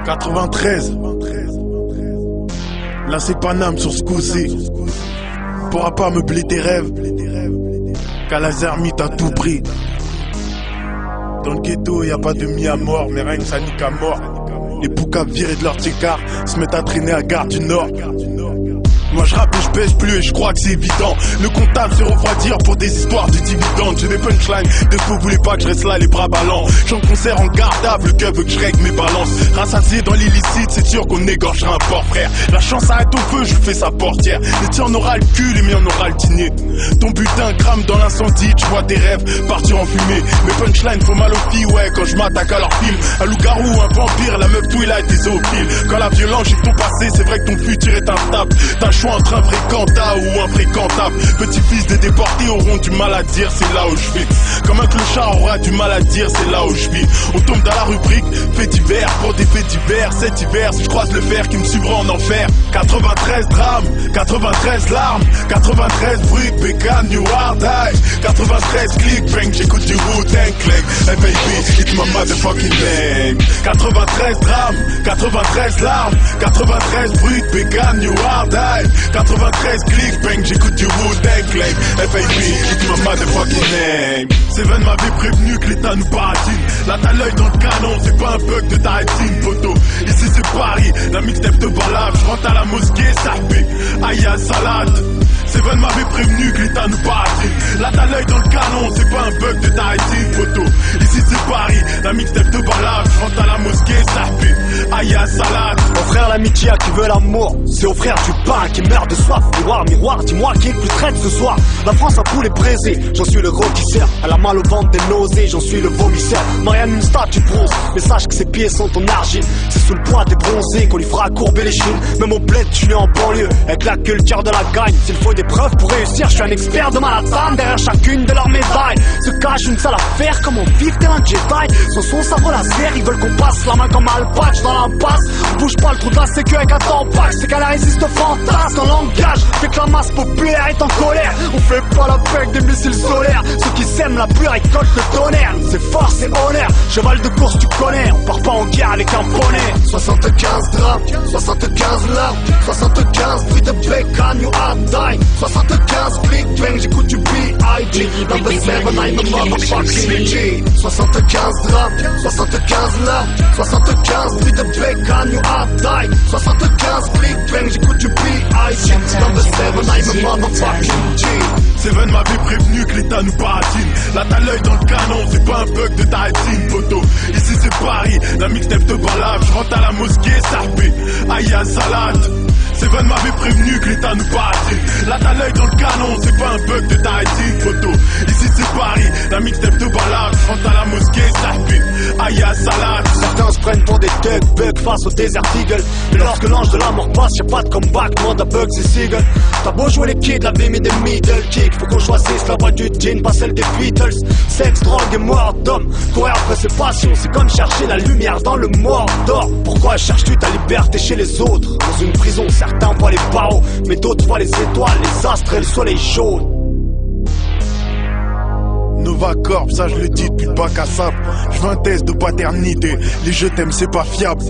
93. Là c'est Paname sur ce coup-ci. Pourra pas meubler tes rêves. Qu'à la Zermite à tout prix. Dans le ghetto y a pas de mis à mort, mais rien que ça nique à mort. Les poucaves virés de leur tchécar se mettent à traîner à Gare du Nord. Moi je rappe et je pêche plus et je crois que c'est évident. Le comptable se refroidir pour des histoires de dividendes. J'ai des punchlines, des faux voulaient pas que je reste là les bras ballants. J'en concert en gardable, le cœur veut que je règle mes balances. Rassasié dans l'illicite, c'est sûr qu'on égorgera un porc frère. La chance arrête au feu, je fais sa portière. Les tiens en aura le cul, les miens en aura le dîner. Ton butin crame dans l'incendie, tu vois tes rêves partir en fumée. Mes punchlines font mal aux filles, ouais, quand je m'attaque à leur film. Un loup-garou, un vampire, la meuf Twilight et zoophile. Quand la violence gît ton passé, c'est vrai que ton futur est instable. T'as le choix entre infréquentable ou infréquentable. Petit-fils des déportés auront du mal à dire, c'est là où je vis. Comme un clochard aura du mal à dire, c'est là où je vis. On tombe dans la rubrique faits divers pour des faits divers. Cet hiver, si je croise le fer qui me suivra en enfer. 93 drames, 93 larmes, 93 bruit de bécane, New Hard Eye. 93 click, bang, j'écoute du Wu-Tang Clan. Hey baby, it's my motherfucking name. 93 drames, 93 larmes, 93 bruit de bécane, New Hard Eye. 93 click, bang, j'écoute du Wu-Tang Clan. Hey baby, it's my motherfucking name. Seven m'avait prévenu que l'état nous baratine. Là t'as l'œil dans le canon, c'est pas un bug de ta rétine, poteau. Ici c'est Paris, la mixtape de balade. Je rentre à la mosquée, sarpé, aïe à salade. Seven m'avait prévenu que l'état nous baratine. Là t'as l'œil dans le canon, c'est pas un bug de ta rétine, poteau. Ici c'est Paris, la mixtape de balade. Je rentre à la mosquée, sarpé, aïe à salade. Offrir l'amitié à qui veut l'amour, c'est offrir du pain qui meurt de soif. Miroir, miroir, dis-moi qui est le plus traite ce soir. La France a poulet braisé, j'en suis le rôtisseur. Elle a mal au ventre, des nausées, j'en suis le vomisseur. Marianne, une statue bronze, mais sache que ses pieds sont en argile. C'est sous le poids des bronzés qu'on lui fera courber les chines. Même au bled, je suis en banlieue, avec la culture de la gagne. S'il faut des preuves pour réussir, je suis un expert de Manhattan. Derrière chacune de leurs médailles se cache une sale affaire, comment vivre tel un Jedi. Sans son sabre laser, ils veulent qu'on passe la main comme Alpatch dans l'impasse. On bouge pas le trou de la sécu avec un tampax. C'est qu'elle résiste au fantasme, en langage fait que la masse populaire est en colère. On fait pas la paix avec des missiles solaires. Ceux qui sèment la pluie récoltent le tonnerre. C'est force et honneur, cheval de course tu connais. On part pas en guerre avec un poney. 75 drames, 75 larmes, 75 bruits de bécane, you hard die. 75 click bang, j'écoute du B.I.G. Number 7, I'm a motherfucking G. 75 drames, 75 larmes, 75 bruits de bécane, you hard die. 75 click bang, j'écoute du B.I.G. Number 7, I'm a motherfucking G. Seven m'avait prévenu que l'état nous baratine. Là t'as l'œil dans le canon, c'est pas un bug de ta rétine, poteau. Ici c'est Paris, la mixtape de balade. Je rentre à la mosquée, sarpé, aïe à salade. Seven m'avait prévenu que l'état nous baratine. Là t'as l'œil dans le canon, c'est pas un bug de ta rétine, poteau. Ici c'est Paris, la mixtape de balade. Je rentre à la mosquée, sarpé, aïe à salade. Certains se prennent pour des bugs face au Desert Eagle. Mais lorsque l'ange de la mort passe, y'a pas de comeback, demande à Bugs et Seagull. T'as beau jouer les kids, la BM et des middle kicks. Faut qu'on choisisse la voie du jean, pas celle des Beatles. Sexe, drogue et mort d'homme. Courir après ses passions, c'est comme chercher la lumière dans le Mordor. Pourquoi cherches-tu ta liberté chez les autres? Dans une prison, certains voient les barreaux, mais d'autres voient les étoiles, les astres et le soleil jaune. Nova Corp, ça je le dis depuis le bac à sable. Je veux un test de paternité. Les je t'aime, c'est pas fiable.